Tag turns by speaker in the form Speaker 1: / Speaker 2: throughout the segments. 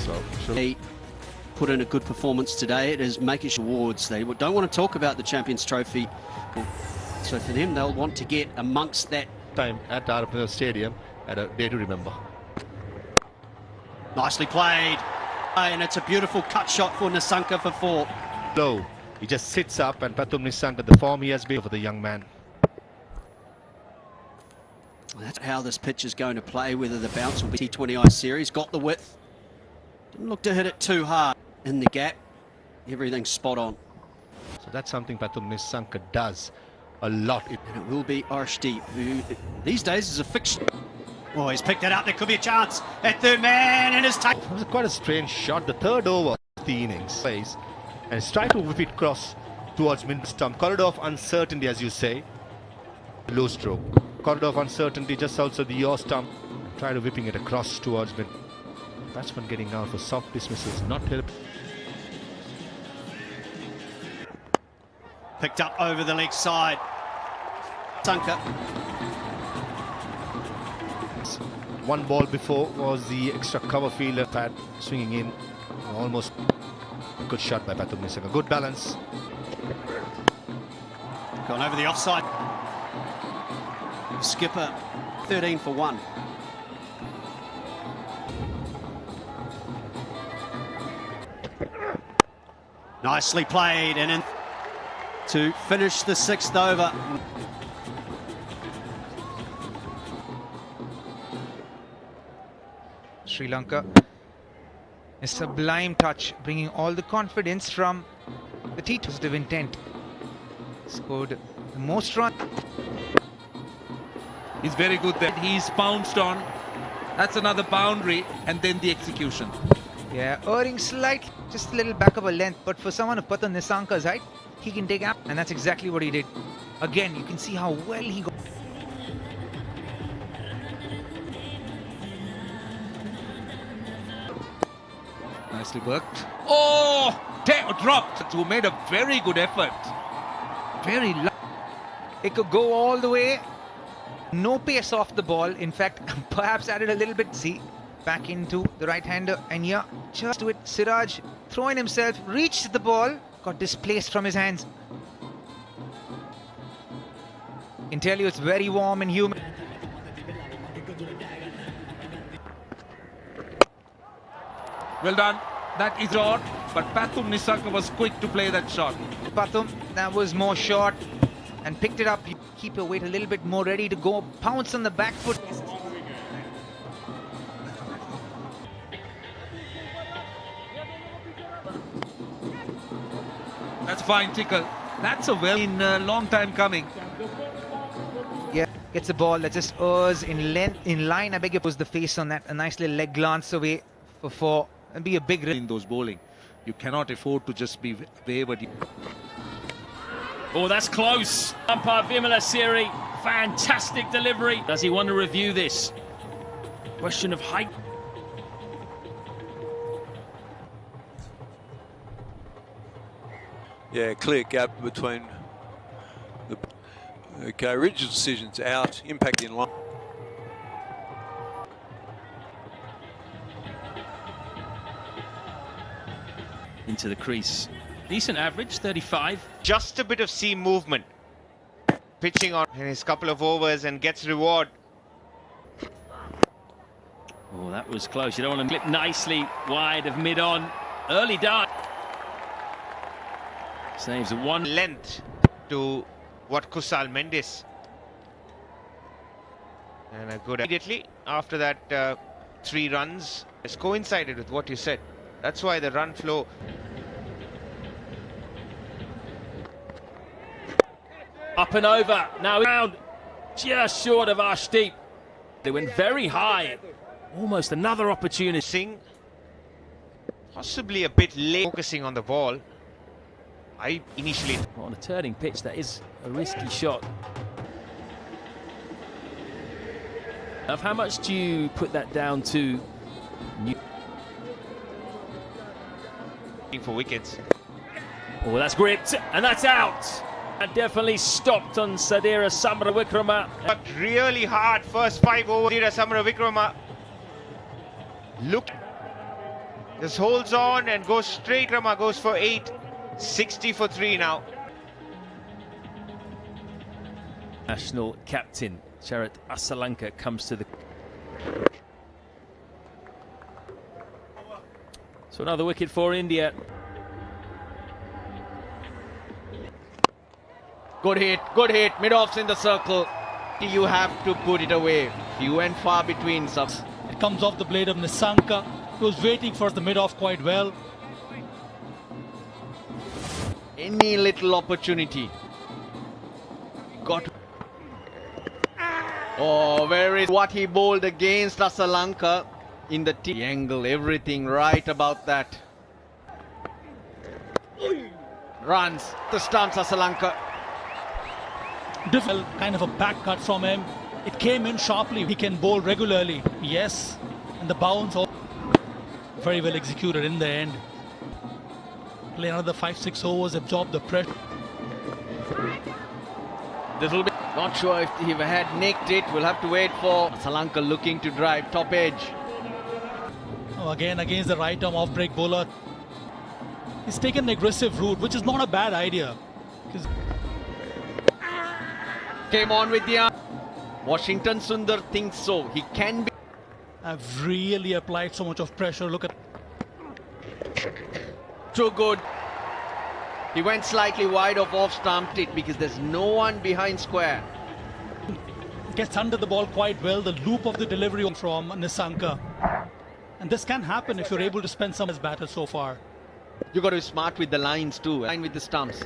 Speaker 1: So
Speaker 2: they put in a good performance today. It is making sure awards. They don't want to talk about the Champions Trophy. So for them, they'll want to get amongst that
Speaker 1: time at our stadium at a day to remember.
Speaker 2: Nicely played. And it's a beautiful cut shot for Nissanka for 4.
Speaker 1: Low. He just sits up, and Pathum Nissanka, the form he has been for the young man.
Speaker 2: That's how this pitch is going to play, whether the bounce will be T20I series. Got the width. Didn't look to hit it too hard in the gap. Everything's spot on.
Speaker 1: So that's something Pathum Nissanka does a lot.
Speaker 2: And it will be Arshdeep, who these days is a fixture. Oh, he's picked it up. There could be a chance at third man, and his time.
Speaker 1: It was quite a strange shot. The third over of the innings plays, and he's trying to whip it cross towards mid stump. Corridor of uncertainty, as you say. Low stroke. Corridor of uncertainty just outside the yaw stump. Try to whipping it across towards mid. Batsman getting out for soft dismissals, not helping.
Speaker 2: Picked up over the leg side. Tunka.
Speaker 1: One ball before was the extra cover fielder pad swinging in. Almost a good shot by Pathum Nissanka. Good balance.
Speaker 2: Gone over the offside. Skipper 13 for 1. Nicely played, and in to finish the 6th over.
Speaker 3: Sri Lanka. A sublime touch, bringing all the confidence from the positive intent. Scored the most runs.
Speaker 4: He's very good there. He's pounced on. That's another boundary, and then the execution.
Speaker 3: Yeah, erring slight, just a little back of a length, but for someone of Pathum Nissanka's height, he can take up, and that's exactly what he did. Again, you can see how well he got.
Speaker 4: Nicely worked. Oh! Dropped. Who made a very good effort.
Speaker 3: Very lucky. It could go all the way. No pace off the ball. In fact, perhaps added a little bit. See, back into the right-hander. And yeah, just with Siraj throwing himself, reached the ball, got displaced from his hands. I can tell you it's very warm and humid.
Speaker 4: Well done. That is short, but Pathum Nissanka was quick to play that shot.
Speaker 3: Pathum, that was more short and picked it up. Keep your weight a little bit more ready to go. Pounce on the back foot.
Speaker 4: That's fine, tickle. That's a long time coming.
Speaker 3: Yeah, gets the ball that just errs in line. I beg your pardon, the face on that. A nice little leg glance away for 4. And be a big risk
Speaker 4: in those bowling. You cannot afford to just be wavered.
Speaker 5: Oh, that's close. Umpire Vimala Siri, fantastic delivery. Does he want to review this? Question of height.
Speaker 6: Yeah, clear gap between the original decision's out, impacting line.
Speaker 5: Into the crease. Decent average, 35.
Speaker 7: Just a bit of seam movement. Pitching on in his couple of overs and gets reward.
Speaker 5: Oh, that was close. You don't want to clip nicely wide of mid-on. Early dart. Saves a 1
Speaker 7: length to what Kusal Mendes. And a good immediately after that 3 runs. It's coincided with what you said. That's why the run flow.
Speaker 5: Up and over. Now round just short of Arshdeep. They went very high. Almost another opportunity.
Speaker 7: Singh possibly a bit late focusing on the ball. I initially
Speaker 5: on a turning pitch, that is a risky shot. Of how much do you put that down to
Speaker 7: for wickets?
Speaker 5: Oh, that's gripped and that's out. That definitely stopped on Sadira Samaravikrama.
Speaker 7: But really hard first 5 overs. Sadira Samaravikrama looked Just holds on and goes straight. Rama goes for 8. 60 for 3 now.
Speaker 5: National captain Siraj Wickets comes to the... So another wicket for India.
Speaker 8: Good hit, mid-offs in the circle. You have to put it away. Few and far between subs.
Speaker 9: It comes off the blade of Nissanka. He was waiting for the mid-off quite well.
Speaker 8: Any little opportunity. Got. Oh, where is what he bowled against Sri Lanka in the T angle? Everything right about that. Runs the stumps Sri Lanka.
Speaker 9: Difficult kind of a back cut from him. It came in sharply. He can bowl regularly. Yes. And the bounce very well executed in the end. Play another 5-6 overs, absorb the pressure.
Speaker 8: This will be not sure if he had nicked it. We'll have to wait for Sri Lanka looking to drive top edge.
Speaker 9: Oh, again against the right arm off break bowler. He's taken an aggressive route, which is not a bad idea.
Speaker 8: Came on with the arm. Washington Sundar thinks so. He can be.
Speaker 9: I've really applied so much of pressure. Look at.
Speaker 8: Too good. He went slightly wide of off, stamped it because there's no one behind square.
Speaker 9: Gets under the ball quite well. The loop of the delivery from Nissanka. And this can happen if you're able to spend some as batter so far.
Speaker 8: You got to be smart with the lines too. Line with the stumps.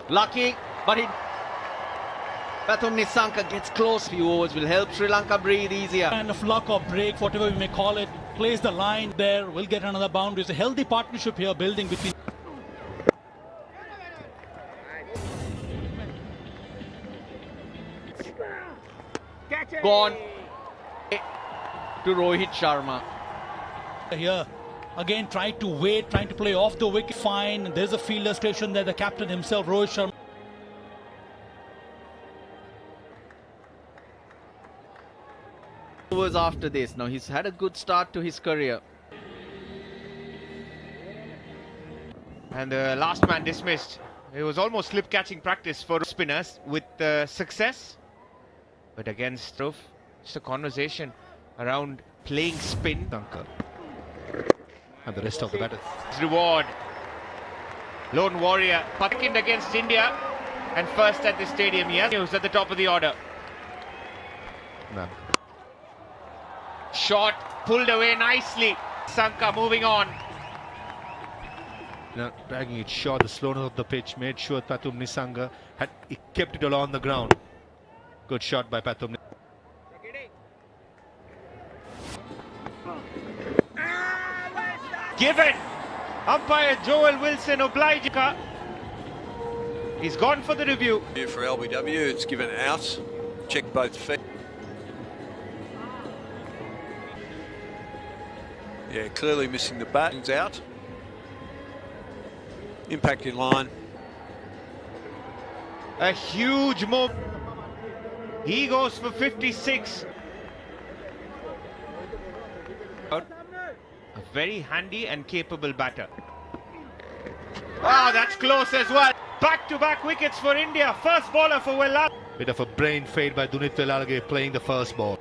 Speaker 8: Lucky, but it. Pathum Nissanka gets close. Few overs will help Sri Lanka breathe easier.
Speaker 9: Kind of luck or break, whatever we may call it. Plays the line there. We'll get another boundary. It's a healthy partnership here building between.
Speaker 8: Gone to Rohit Sharma.
Speaker 9: Here again, trying to wait, trying to play off the wicket. Fine. There's a fielder station there. The captain himself, Rohit Sharma.
Speaker 8: Overs after this. Now he's had a good start to his career.
Speaker 7: And the last man dismissed. It was almost slip catching practice for spinners with success. But against Roof, just a conversation around playing spin.
Speaker 1: And the rest of the batters.
Speaker 7: Reward. Lone Warrior, second against India and first at the stadium. Yes, news at the top of the order.
Speaker 1: None.
Speaker 7: Shot pulled away nicely. Sanka moving on.
Speaker 1: Dragging it short, the slowness of the pitch made sure Pathum Nissanka he kept it along the ground. Good shot by Pathum.
Speaker 7: Given. Umpire Joel Wilson obliged. He's gone for the review.
Speaker 6: For LBW, it's given out. Check both feet. Yeah, clearly missing the bat. Out. Impact in line.
Speaker 7: A huge move. He goes for 56. A very handy and capable batter. Oh, that's close as well. Back-to-back wickets for India. First bowler for Wellalage.
Speaker 1: Bit of a brain fade by Dunit Wellalage playing the first ball.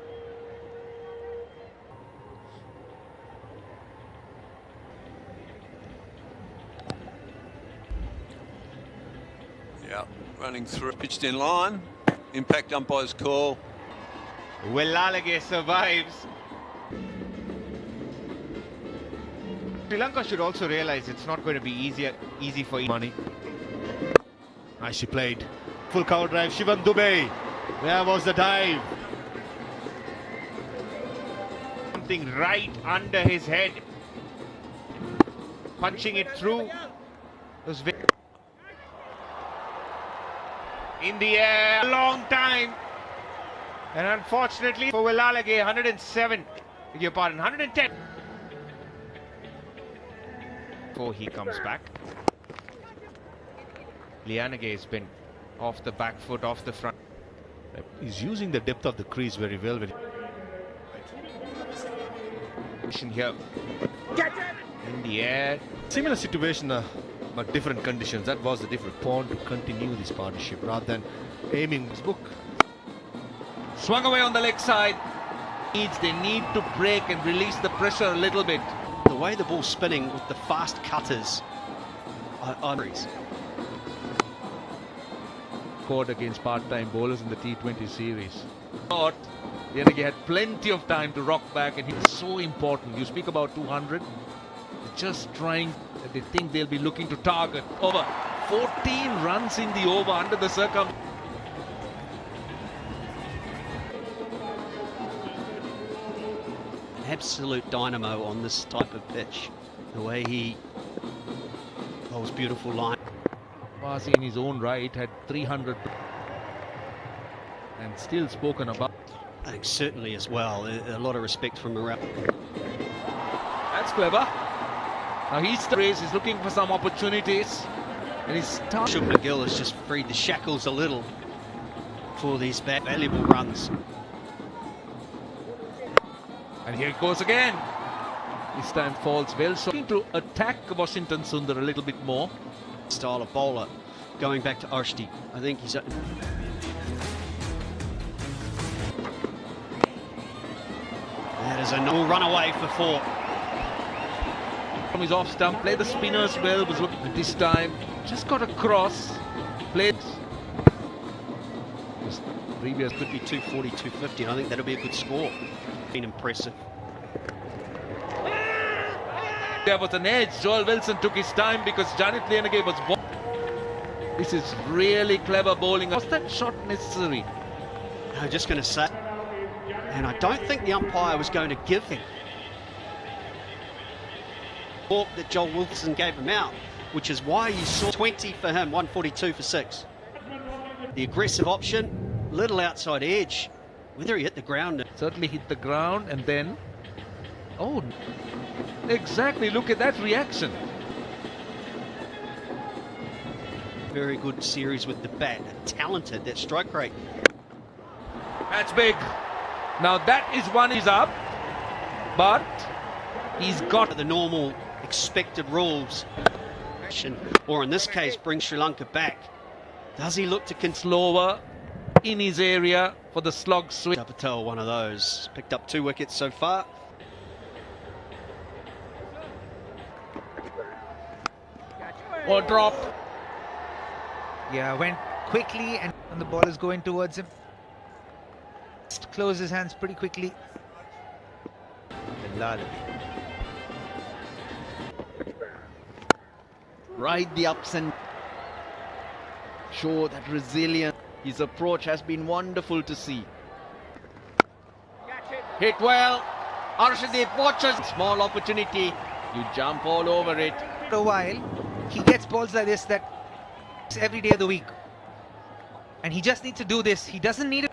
Speaker 6: Yeah, running through, pitched in line. Impact umpire's call.
Speaker 7: Wellalage survives. Sri Lanka should also realise it's not going to be easy for
Speaker 1: Money. Nicely played. Full cover drive. Shivam Dubey. Where was the dive?
Speaker 7: Something right under his head. Punching it through. Those in the air, a long time. And unfortunately for Wellalage, 107. Beg your pardon, 110. Before he comes back. Lianage has been off the back foot, off the front.
Speaker 1: He's using the depth of the crease very well.
Speaker 7: Here. In the air.
Speaker 1: Similar situation, but different conditions. That was the different point to continue this partnership rather than aiming his book.
Speaker 4: Swung away on the leg side. They need to break and release the pressure a little bit.
Speaker 2: The way the ball's spinning with the fast cutters.
Speaker 4: Scored against part-time bowlers in the T20 series. But then he had plenty of time to rock back, and it's so important. You speak about 200. They're just trying. They think they'll be looking to target over 14 runs in the over under the circumstances.
Speaker 2: Absolute dynamo on this type of pitch. The way he bowls beautiful line.
Speaker 4: Wasi in his own right had 300 and still spoken about.
Speaker 2: I think certainly as well. A lot of respect from around.
Speaker 4: That's clever. Now he's looking for some opportunities. And he's
Speaker 2: McGill has just freed the shackles a little for these valuable runs.
Speaker 4: And here it goes again. This time falls well. So looking to attack Washington Sundar a little bit more.
Speaker 2: Style of bowler going back to Arshdeep. I think he's... That is a no run away for 4.
Speaker 4: From his off stump, play the spinners well, was looking at this time. Just got across. Played. This previous
Speaker 2: could be 240, 250, and I think that'll be a good score. Been impressive.
Speaker 4: There was an edge. Joel Wilson took his time because Janet Lianage was bowling. This is really clever bowling. Was that shot necessary?
Speaker 2: I'm just going to say, and I don't think the umpire was going to give him that Joel Wilson gave him out, which is why you saw 20 for him, 142 for 6. The aggressive option, little outside edge. Whether he hit the ground.
Speaker 4: Certainly hit the ground and then... Oh, exactly. Look at that reaction.
Speaker 2: Very good series with the bat. Talented, that strike rate.
Speaker 4: That's big. Now that is one is up, but he's got
Speaker 2: the normal expected rules. Or in this case, bring Sri Lanka back. Does he look to
Speaker 4: slower in his area for the slog swing?
Speaker 2: Patel, one of those. Picked up 2 wickets so far.
Speaker 4: Or drop.
Speaker 3: Yeah, went quickly and the ball is going towards him. Just close his hands pretty quickly.
Speaker 8: Ride the ups and show that resilience. His approach has been wonderful to see. Hit well. Arshdeep watches. Small opportunity. You jump all over it.
Speaker 3: For a while, he gets balls like this that every day of the week. And he just needs to do this. He doesn't need it.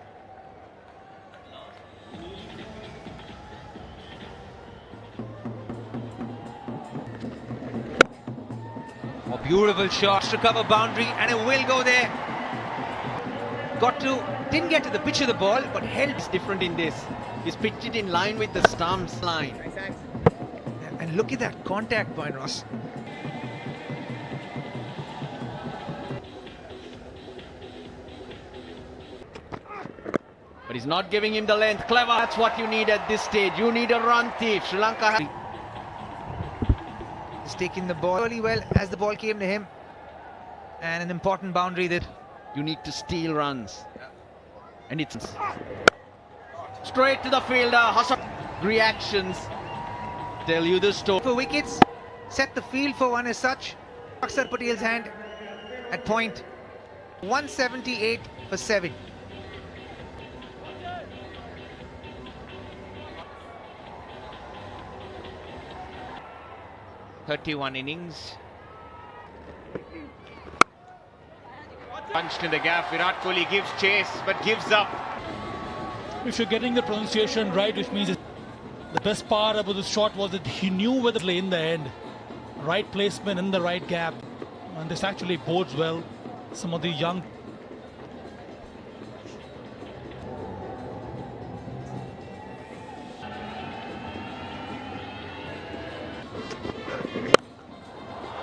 Speaker 3: A beautiful shot to cover boundary, and it will go there. Didn't get to the pitch of the ball, but held.
Speaker 8: It's different in this. He's pitched it in line with the stumps line.
Speaker 3: And look at that contact point, Ross.
Speaker 8: But he's not giving him the length. Clever. That's what you need at this stage. You need a run thief. Sri Lanka
Speaker 3: He's taking the ball really well as the ball came to him. And an important boundary that
Speaker 8: you need to steal runs. And it's straight to the fielder. Hassan reactions tell you the story.
Speaker 3: For wickets, set the field for one as such. Akshar Patel's hand at point. 178 for 7.
Speaker 7: "31 innings. Punched in the gap. Virat Kohli gives chase but gives up.
Speaker 9: If you're getting the pronunciation right, which means the best part about this shot was that he knew where to play in the end. Right placement in the right gap. And this actually bodes well. Some of the young...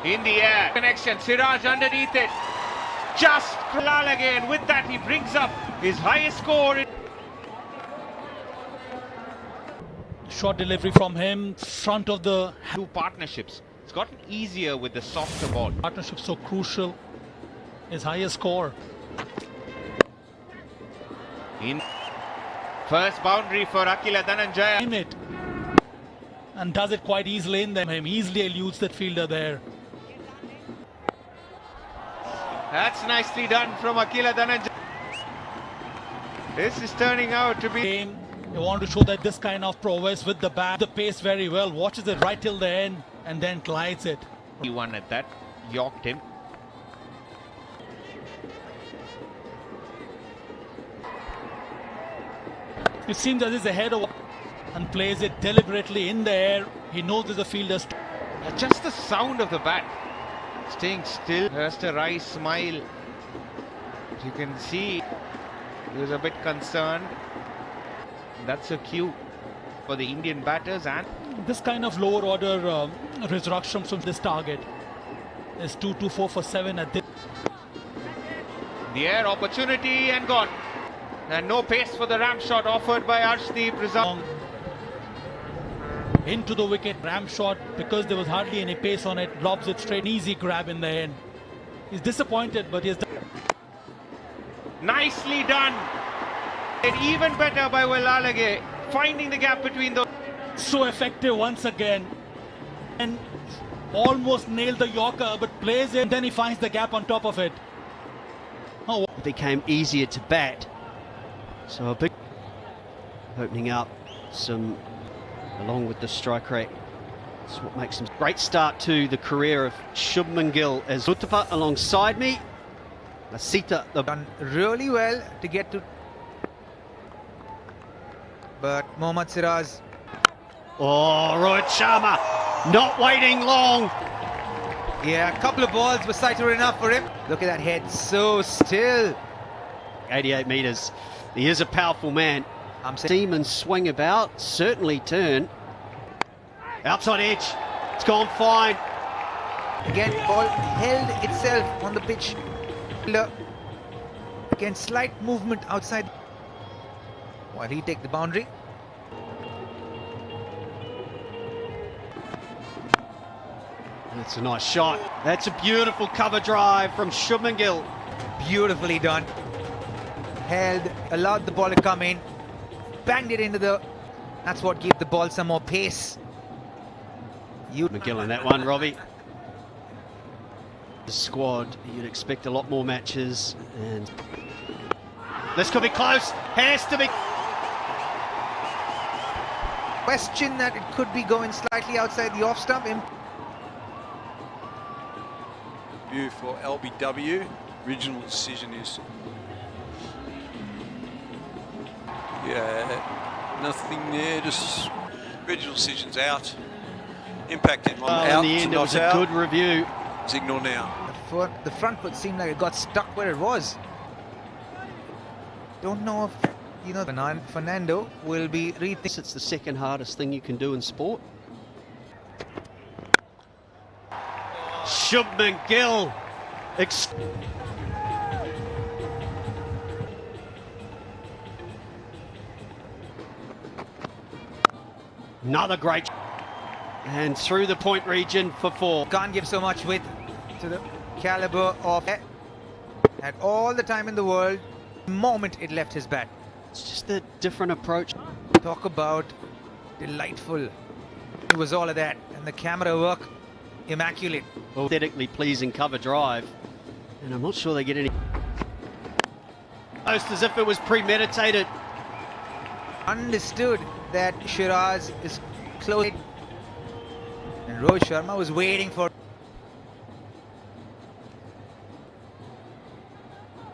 Speaker 7: In the air, connection, Siraj underneath it. Just Kulal again. With that, he brings up his highest score.
Speaker 9: Short delivery from him, front of the
Speaker 7: Two partnerships. It's gotten easier with the softer ball.
Speaker 9: partnership, so crucial. His highest score.
Speaker 7: In first boundary for Akila Dhananjaya.
Speaker 9: In it. And does it quite easily in them. Him easily eludes that fielder there.
Speaker 7: That's nicely done from Akila Dhananjaya. This is turning out to be...
Speaker 9: Game. They want to show that this kind of prowess with the bat, the pace very well, watches it right till the end and then glides it.
Speaker 7: He won at that, yorked him.
Speaker 9: It seems as he's ahead of and plays it deliberately in the air. He knows there's a fielder.
Speaker 7: Just the sound of the bat. Staying still. Just a wry smile. You can see he was a bit concerned. That's a cue for the Indian batters, and
Speaker 9: This kind of lower order resurrection from this target is 2-4 for 7 at this.
Speaker 7: the air opportunity and gone. And no pace for the ramp shot offered by Arshdeep Rizal.
Speaker 9: Into the wicket, ram shot, because there was hardly any pace on it, lobs it straight, easy grab in the end. He's disappointed, but he's done.
Speaker 7: Nicely done. And even better by Welalage, finding the gap between those.
Speaker 9: So effective once again, and almost nailed the Yorker, but plays it, and then he finds the gap on top of it. Oh,
Speaker 2: It became easier to bat. So a big opening up some along with the strike rate. That's what makes him great start to the career of Shubman Gill as Uttapa alongside me. Lasita the
Speaker 3: Done really well to get to. But Mohammad Siraj.
Speaker 2: Oh, Rohit Sharma not waiting long.
Speaker 3: Yeah, a couple of balls were sighted enough for him. Look at that head, so still.
Speaker 2: 88 metres. He is a powerful man.
Speaker 3: I'm saying
Speaker 2: Seam and swing about, certainly turn. Outside edge, it's gone fine.
Speaker 3: again, ball held itself on the pitch. Again, slight movement outside. While he take the boundary.
Speaker 2: That's a nice shot. That's a beautiful cover drive from Shubman Gill.
Speaker 3: Beautifully done. Held, allowed the ball to come in, banged it into the. That's what gave the ball some more pace.
Speaker 2: McGill in that one, Robbie. The squad, you'd expect a lot more matches, and this could be close. Has to be.
Speaker 3: Question that it could be going slightly outside the off stump.
Speaker 6: View for LBW. Original decision is, yeah, nothing there. Just original decision's out. Impacted one out.
Speaker 2: In the end, it was a
Speaker 6: out.
Speaker 2: good review.
Speaker 6: Signal now.
Speaker 3: The front foot seemed like it got stuck where it was. Don't know if, you know, Fernando will be rethinking.
Speaker 2: It's the second hardest thing you can do in sport. Shubman Gill. Another great. And through the point region for 4.
Speaker 3: Can't give so much width to the caliber of. Had all the time in the world. The moment it left his bat.
Speaker 2: It's just a different approach.
Speaker 3: Talk about delightful. It was all of that. And the camera work, immaculate.
Speaker 2: Aesthetically pleasing cover drive. And I'm not sure they get any. Almost as if it was premeditated.
Speaker 3: Understood that Shiraz is close. And Rohit Sharma was waiting for.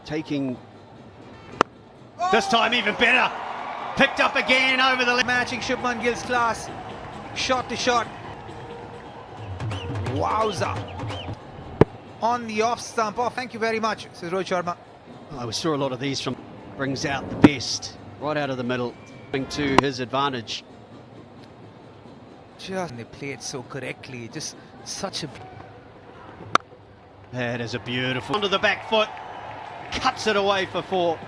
Speaker 2: Taking. This time even better. Picked up again over the left.
Speaker 3: Matching Shubman Gill's class. Shot to shot. Wowza. On the off stump. Oh, thank you very much, says Rohit Sharma.
Speaker 2: Oh, we saw a lot of these from. Brings out the best. Right out of the middle. To his advantage.
Speaker 3: Just they play it so correctly. Just such a.
Speaker 2: That is a beautiful onto the back foot, cuts it away for 4.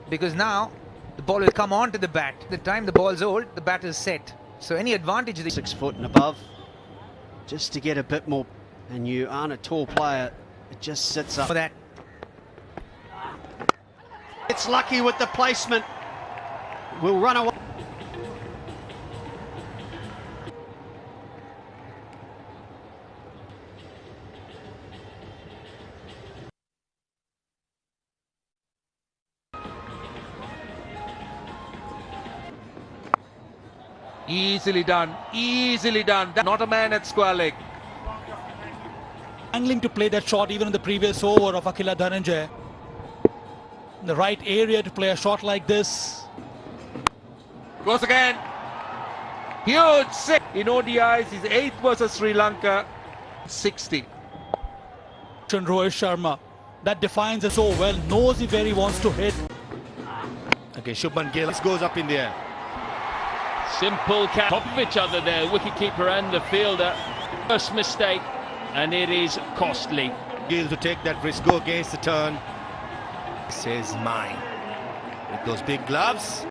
Speaker 3: Because now the ball will come onto the bat. The time the ball's old, the bat is set. So any advantage...
Speaker 2: 6 foot and above, just to get a bit more. And you aren't a tall player, it just sits up.
Speaker 3: For that.
Speaker 2: It's lucky with the placement. Will run away.
Speaker 4: Easily done, easily done. Not a man at square leg.
Speaker 9: Angling to play that shot even in the previous over of Akila Dhananjay. In the right area to play a shot like this.
Speaker 4: Goes again. Huge six in ODIs. His 8th versus Sri Lanka. 60.
Speaker 9: Rohit Sharma, that defines it so well, knows where he wants to hit.
Speaker 1: Okay, Shubman Gill goes up in the air.
Speaker 5: Simple catch. Top of each other there, wicketkeeper and the fielder. First mistake, and it is costly.
Speaker 1: Gill to take that risk, go against the turn. Says mine. With those big gloves.